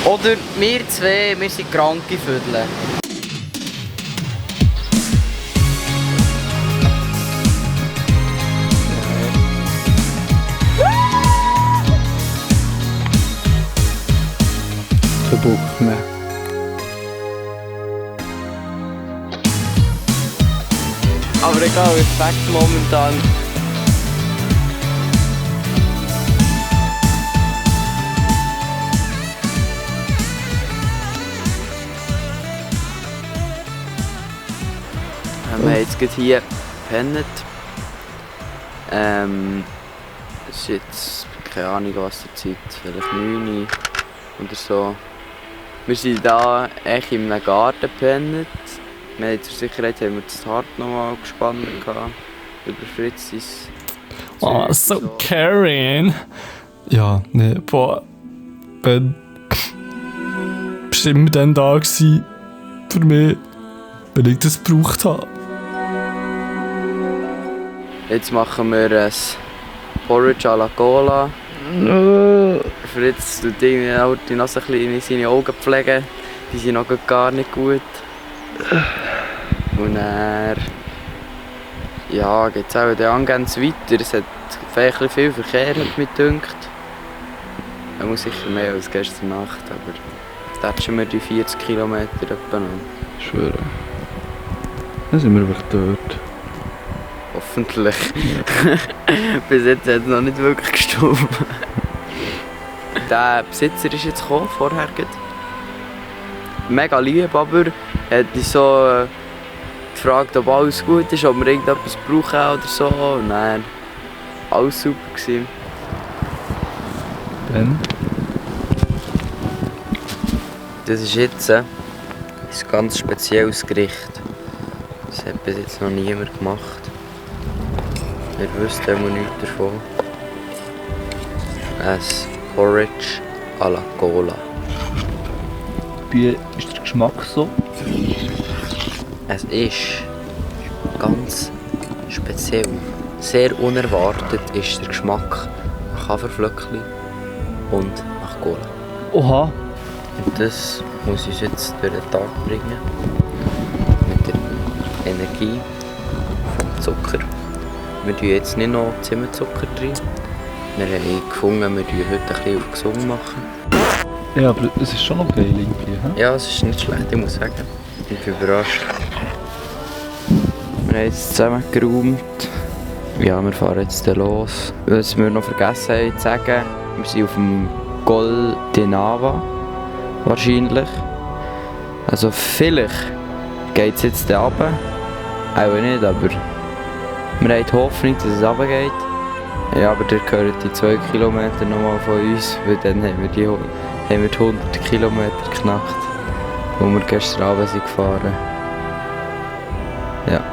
Oder wir zwei, wir sind kranke Vödel. Verbucht mehr. Aber egal, Respekt momentan. Wir haben jetzt gerade hier gepennt. Es ist jetzt keine Ahnung was der Zeit, vielleicht 9 Uhr oder so. Wir sind hier echt in einem Garten gepennt. Zur Sicherheit haben wir das Hart nochmal gespannt über Fritzis. Oh, so caring. Ja, nee, boah. Ben. Bist immer dann da gewesen für mich, wenn ich das gebraucht habe. Jetzt machen wir ein Porridge à la Cola. Fritz tut die Nase ein bisschen in seine Augen pflegen. Die sind noch gar nicht gut. Und dann geht es auch dann ganz weiter. Es hat vielleicht viel Verkehr, hat mich gedünkt. Er muss sicher mehr als gestern Nacht, aber tätschen wir die 40 Kilometer etwa noch. Ich schwöre. Dann sind wir wirklich dort. Hoffentlich. Bis jetzt hat es noch nicht wirklich gestorben. Der Besitzer ist jetzt gekommen, vorher. Mega lieb, aber er hat uns so gefragt, ob alles gut ist, ob wir irgendetwas brauchen oder so. Und dann alles super gewesen. Ben? Das ist jetzt ein ganz spezielles Gericht. Das hat bis jetzt noch niemand gemacht. Wir wüssten immer nichts davon. Ein Porridge à la Cola. Wie ist der Geschmack so? Es ist ganz speziell. Sehr unerwartet ist der Geschmack nach Haferflöckchen und nach Cola. Oha! Und das muss uns jetzt durch den Tag bringen. Mit der Energie vom Zucker. Wir tun jetzt nicht noch Zimmerzucker drin. Wir haben gefunden, wir machen heute ein bisschen auf gesund machen. Ja, aber es ist schon noch geil irgendwie, he? Ja, es ist nicht schlecht, ich muss sagen. Ich bin überrascht. Wir haben jetzt zusammengeräumt. Ja, wir fahren jetzt los. Was wir noch vergessen haben zu sagen, wir sind auf dem Col de Nava. Wahrscheinlich. Also vielleicht geht es jetzt da runter. Auch nicht, aber wir haben die Hoffnung, dass es runtergeht. Ja, aber ihr gehört die 2 Kilometer nochmal von uns, weil dann haben wir die 100 Kilometer geknackt, wo wir gestern Abend sind gefahren. Ja.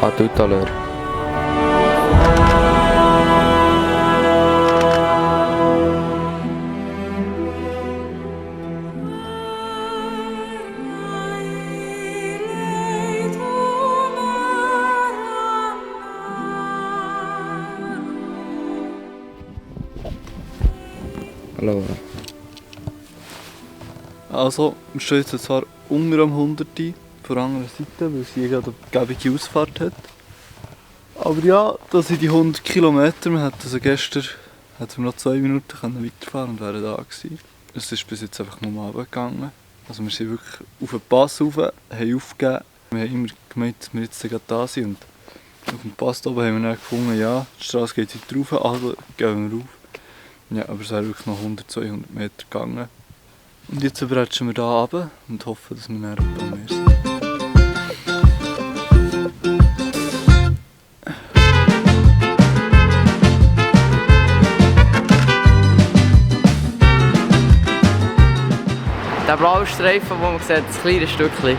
À tout à l'heure. Hallo. Also, wir stehen jetzt zwar unter am 100, von der anderen Seite, weil sie gerade eine gebige Ausfahrt hat. Aber ja, das sind die 100 Kilometer. Wir hätten also gestern noch 2 Minuten weiterfahren und wären da gewesen. Es ist bis jetzt einfach nur runtergegangen. Also wir sind wirklich auf den Pass rauf, haben aufgegeben. Wir haben immer gemeint, dass wir jetzt gerade da sind. Und auf dem Pass oben haben wir dann gefunden, ja, die Straße geht weiter rauf, also gehen wir rauf. Ja, aber es wäre wirklich noch 100, 200 Meter gegangen. Und jetzt bretschen wir hier runter und hoffen, dass wir näher am Meer sind. Der blaue Streifen, den man sieht, das kleine Stückchen,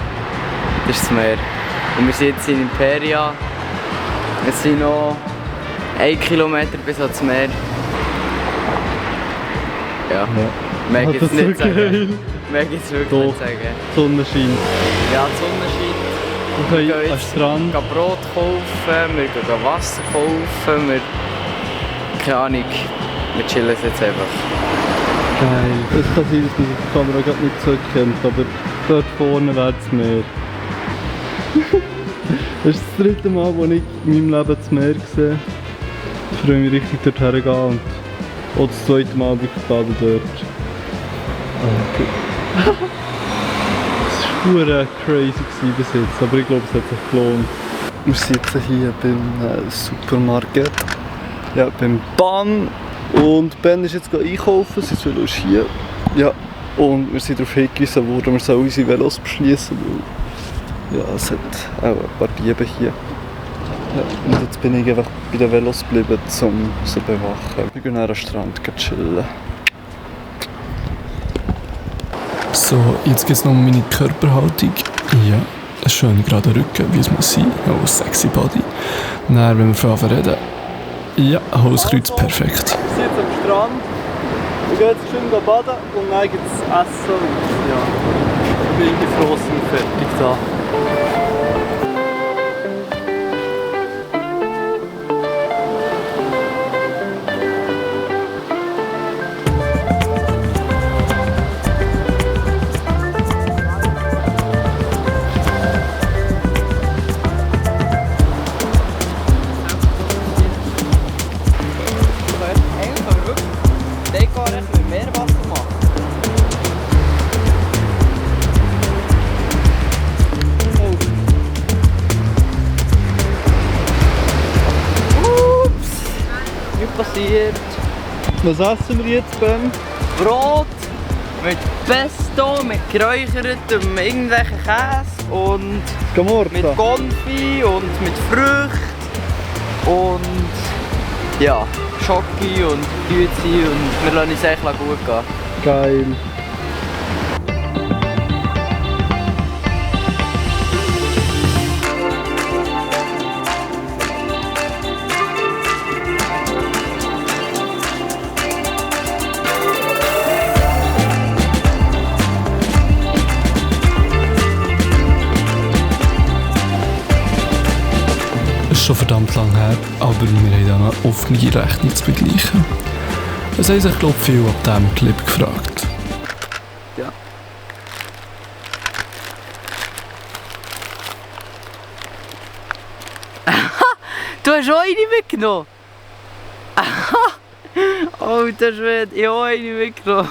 das ist das Meer. Und wir sind jetzt in Imperia. Es sind noch 1 Kilometer bis ans Meer. Ja, mag ich jetzt nicht sagen. Mag ich jetzt wirklich nicht sagen. Die Sonne scheint. Ja, die Sonne scheint. Wir Wir gehen gehen an den Strand. gehen Brot kaufen, wir gehen Wasser kaufen, keine Ahnung, wir chillen jetzt einfach. Geil. Es kann sein, dass man die Kamera gerade nicht so erkennt, aber dort vorne wäre das Meer. Das ist das dritte Mal, wo ich in meinem Leben das Meer sehe. Ich freue mich richtig dorthin gehen und auch das zweite Mal wirklich baden dort. Es war verdammt crazy bis jetzt, aber ich glaube, es hat sich gelohnt. Wir sitzen hier beim Supermarkt, ja, beim BAN. Und Ben ist jetzt einkaufen, sein Velo ist hier. Ja, und wir sind darauf hingewiesen worden, wir sollen unsere Velos beschließen, weil ja, es hat auch ein paar Diebe hier. Ja, und jetzt bin ich einfach bei den Velos geblieben, um sie zu bewachen. Wir gehen an den Strand chillen. So, jetzt geht es noch um meine Körperhaltung. Ja, ein schöner gerader Rücken, wie es muss sein. Oh, sexy Body. Dann, wenn wir von Anfang reden. Ja, Holzkreuz, perfekt. Wir sind jetzt am Strand. Wir gehen jetzt schön baden und dann gibt es Essen. Und ja, ich bin irgendwie froh, dass wir fertig da. Passiert. Was essen wir jetzt, Ben? Brot mit Pesto, mit geräuchertem irgendwelchen Käse und mit Konfi und mit Früchten und ja, Schoki und Güezi und wir lassen uns eigentlich gut gehen. Geil. Das ist schon verdammt lang her, aber wir haben da eine offene Rechnung zu begleichen. Es haben sich, glaube ich, viele ab diesem Clip gefragt. Ja. Du hast auch eine mitgenommen? Alter Schwede, ich habe auch eine mitgenommen.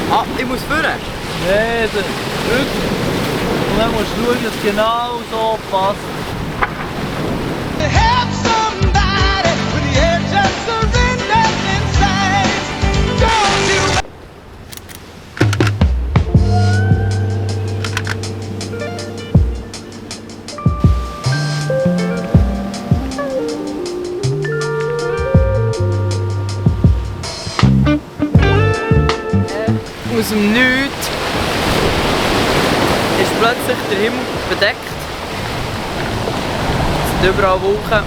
Ah, ich muss führen. Nee, drück. Und dann musst du schauen, dass es genau so passt. Help somebody when the edge of surrender. aus dem Nichts ist plötzlich der Himmel bedeckt. Es sind überall Wolken,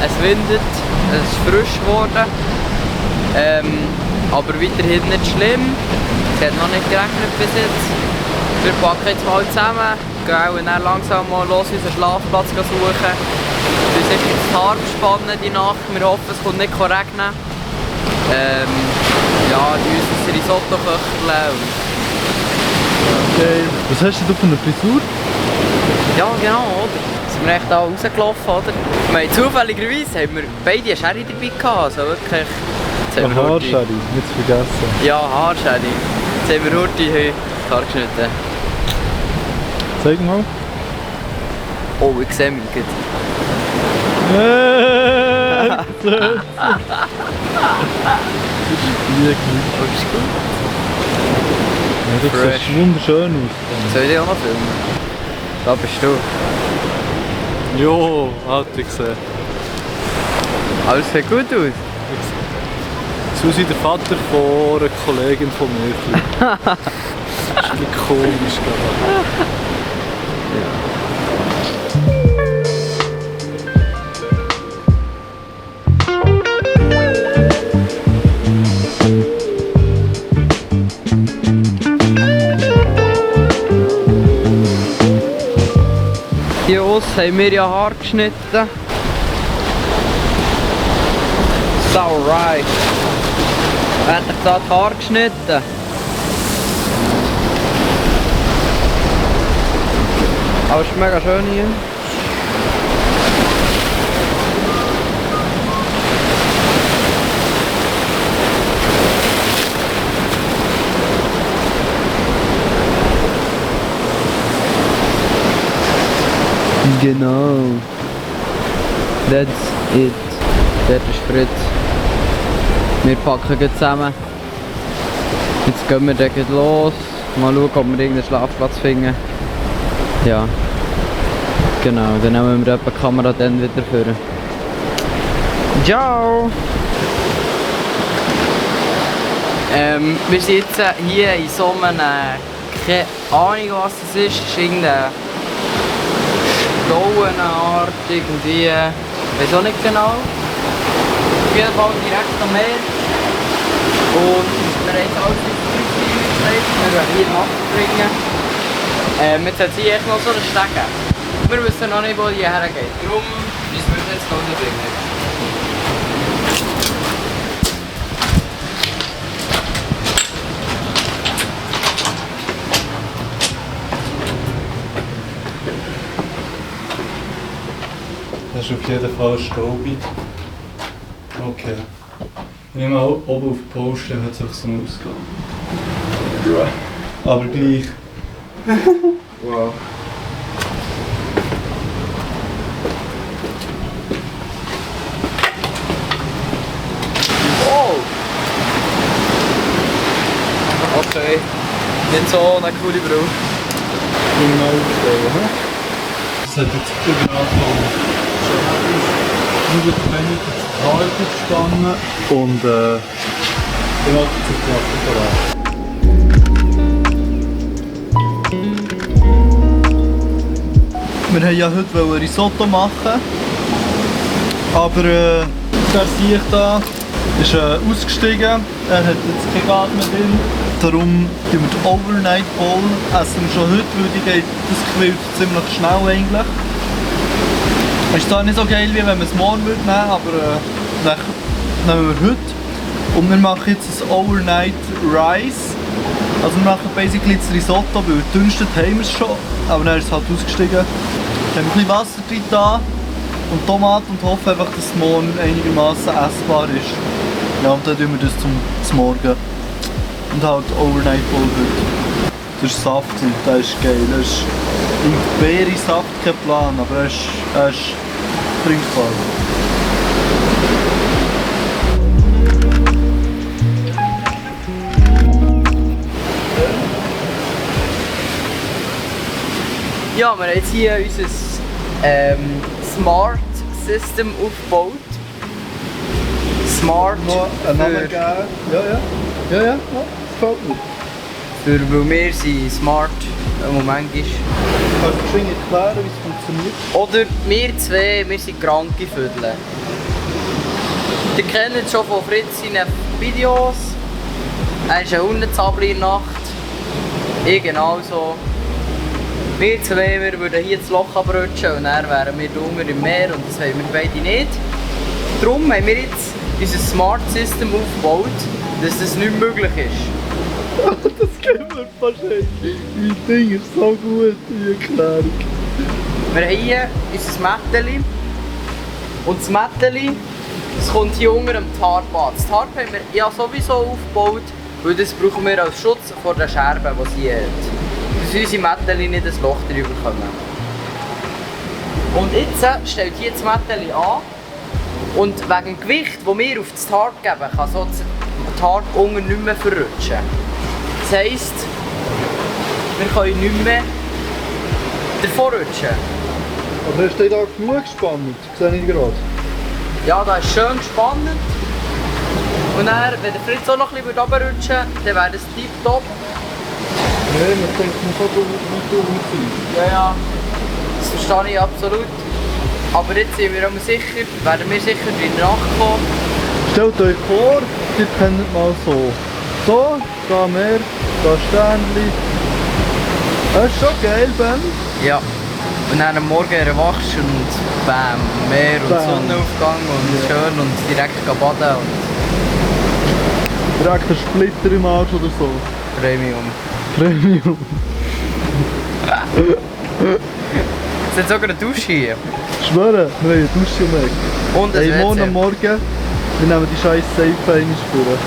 es windet, es ist frisch geworden. Aber weiterhin nicht schlimm. Es hat noch nicht geregnet bis jetzt. Wir packen jetzt mal zusammen, gehen auch dann langsam mal los unseren Schlafplatz suchen. Wir sind jetzt die Haare spannen die Nacht. Wir hoffen, es kommt nicht regnen. Ja, die müssen das Risotto köcheln. Okay. Was hast du für eine Frisur? Ja, genau, oder? Sind wir echt da rausgelaufen, oder? Wir haben zufälligerweise haben wir beide eine Schere dabei gehabt, also wirklich. Eine Haarschere, nicht zu vergessen. Ja, Haarschere. Jetzt haben wir heute die Haare geschnitten. Zeig mal. Oh, ich sehe mich gut. Oh, ist gut. Ja, das sieht wunderschön aus. Soll ich dich auch noch filmen? Da bist du. Jo, hat ich gesehen. Alles sieht gut aus. So wie der Vater von einer Kollegin von mir. Das ist ein bisschen komisch, glaube Hier aus haben wir ja Haare geschnitten. So right. Endlich da die Haare geschnitten. Aber es ist mega schön hier. Genau. That's it. Dort ist Fritz. Wir packen jetzt zusammen. Jetzt gehen wir dann los. Mal schauen, ob wir irgendeinen Schlafplatz finden. Ja. Genau, dann nehmen wir die Kamera dann wieder vor. Ciao! Wir sind jetzt hier in so einem, keine Ahnung was das ist, es ist irgendein Stauenart, irgendwie, ich weiß auch nicht genau. Auf jeden Fall direkt am Meer. Und wir haben jetzt alles mitgelegt, wir werden hier Nacht verbringen. Jetzt hat sie echt noch so einen Steg. Wir wissen noch nicht, wo die hergeht. Darum müssen wir jetzt noch nicht bringen. Das ist auf jeden Fall staubig. Okay. Ich nehme auch oben auf den Post, hat es auch so ausgegangen. Aber gleich. Wow. Oh! Okay. Nicht so eine coole Brille. Genau aufstellen, das hat jetzt gerade angefangen. Nur wenn das Haar gespannt und dann macht es sich die Wir wollten ja heute Risotto machen, aber der Sieg da ist ausgestiegen, er hat jetzt kein Gas mehr drin. Darum tun wir die Overnight Bowl essen wir schon heute, weil die geht, das quillt ziemlich schnell eigentlich. Es ist zwar nicht so geil, wie wenn wir es morgen nehmen würden, aber dann nehmen wir heute. Und wir machen jetzt ein Overnight Rice. Also wir machen basically das Risotto, weil gedünstet haben wir es schon, aber dann ist es halt ausgestiegen. Dann haben wir ein bisschen Wasser drin da und Tomaten und hoffen einfach, dass es morgen einigermaßen essbar ist. Ja, und dann tun wir das zum Morgen. Und halt Overnight Bowl heute. Das ist saftig, das ist geil. Das ist Beere-Saft, kein Plan, aber er ist trinkbar. Ja, wir haben jetzt hier unser Smart System aufgebaut. Smart Noch einen Namen geben. Ja, das gefällt mir. Weil wir sind smart, manchmal. Kannst du mir erklären, wie es funktioniert? Oder wir zwei, wir sind kranke Vögel. Ihr kennt es schon von Fritz seinen Videos. Er ist ein Hundezabler in der Nacht. Ich genauso. Wir zwei wir würden hier das Loch abrutschen und dann wären wir drunter im Meer und das wollen wir beide nicht. Darum haben wir jetzt unser Smart System aufgebaut, dass das nicht möglich ist. Das kennen wir wahrscheinlich. Mein Ding ist so gut, die Erklärung. Wir haben hier unser Mätteli. Und das Mätteli, das kommt hier unter dem Tarp an. Das Tarp haben wir ja sowieso aufgebaut, weil das brauchen wir als Schutz vor den Scherben, die sie hat. Dass unsere Mätteli nicht ein Loch drüber kommen. Und jetzt stellt hier das Mätteli an. Und wegen dem Gewicht, das wir auf das Tarp geben, kann so das Tarp unten nicht mehr verrutschen. Das heisst, wir können nicht mehr davor rutschen. Aber hast du da genug gespannt? Sehe ich gerade. Ja, das ist schön spannend. Und dann, wenn der Fritz auch noch ein bisschen runterrutschen würde, dann wäre das tipptopp. Nein, man denkt, man kann nicht dumm sein. Ja, ja, das verstehe ich absolut. Aber jetzt sind wir sicher, werden wir sicher in der Nacht kommen. Stellt euch vor, ihr kennt mal so. So, da Meer, da Sternchen. Das ist schon geil, Ben. Ja. Und dann am Morgen erwachst und bam, Meer und Bam. Sonnenaufgang und schön und direkt baden und Direkt ein Splitter im Arsch oder so. Premium. Premium. Es hat sogar eine Dusche hier. Schwöre, wir haben eine Dusche im Eck. Und ein Hey, morgen WC. am Morgen, wir nehmen die scheiß Seife einmal vor.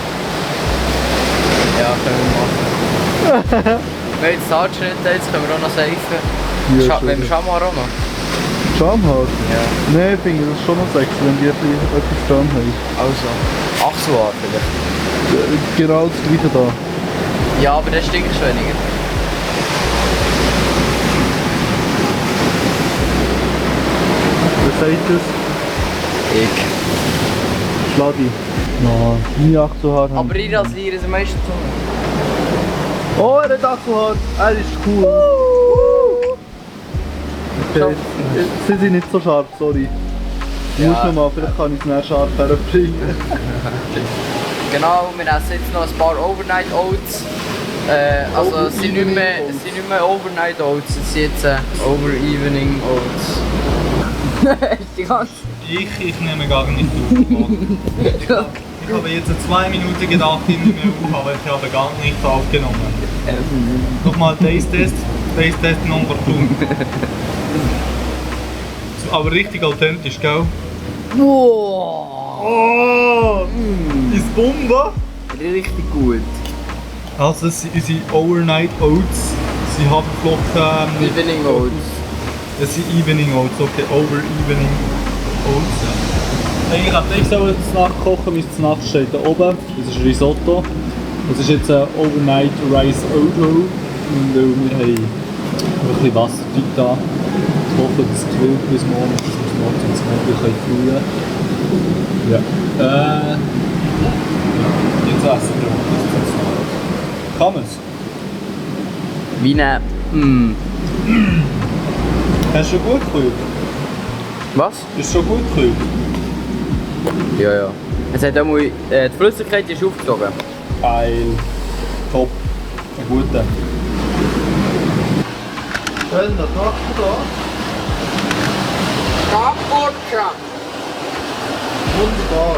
Ja, können wir machen. Wir haben jetzt Haarschnitt, jetzt können wir auch noch seifen. Ja, Wenn wir Schamhaar auch noch. Schamhaar? Ja. Nein, ich finde das schon noch sexy, wenn die etwas dran haben. Also, Achselhaar vielleicht. Genau das gleiche da. Ja, aber der stinkt weniger. Wer sagt das? Ich. Schladi. Nein, meine Achselhaare haben... Aber ich rasiere es meistens so. Oh, er hat Achselhaare. Er ist cool. Okay, sie sind nicht so scharf, sorry. Ich muss noch mal, vielleicht kann ich es nicht scharf herbringen. Genau, wir essen jetzt noch ein paar Overnight Oats. Also es sind nicht mehr Overnight Oats, es sind jetzt Over Evening Oats. Die ganze Ich nehme gar nicht auf. Ich habe jetzt 2 Minuten gedacht, ich nehme auf, aber ich habe gar nichts aufgenommen. Nochmal Taste Test Nummer 2. Aber richtig authentisch, gell? Wow! Oh! Ist Bombe! Richtig gut. Also das sind unsere Overnight Oats. Sie haben Haferflocken. Evening Oats. Das sind Evening Oats, okay, Over Evening Oats. Hey, ich habe extra jetzt nachkochen, mein Nacht steht da oben. Das ist Risotto. Das ist jetzt ein Overnight Rice Odo. Und wir haben ein bisschen Wasser drin da. Ich hoffe, dass es quillt bis morgen, dass wir es morgen ins Morgen fühlen können. Ja. Jetzt essen wir auch. Kann man es? Wie eine... Hast du schon gut gekühlt? Was? Ist schon gut gekühlt? Ja, ja. Es hat einmal, die Flüssigkeit ist aufgezogen. Geil. Top. Ein guter. Ben, das machst du da? Kaputt! Wunderbar.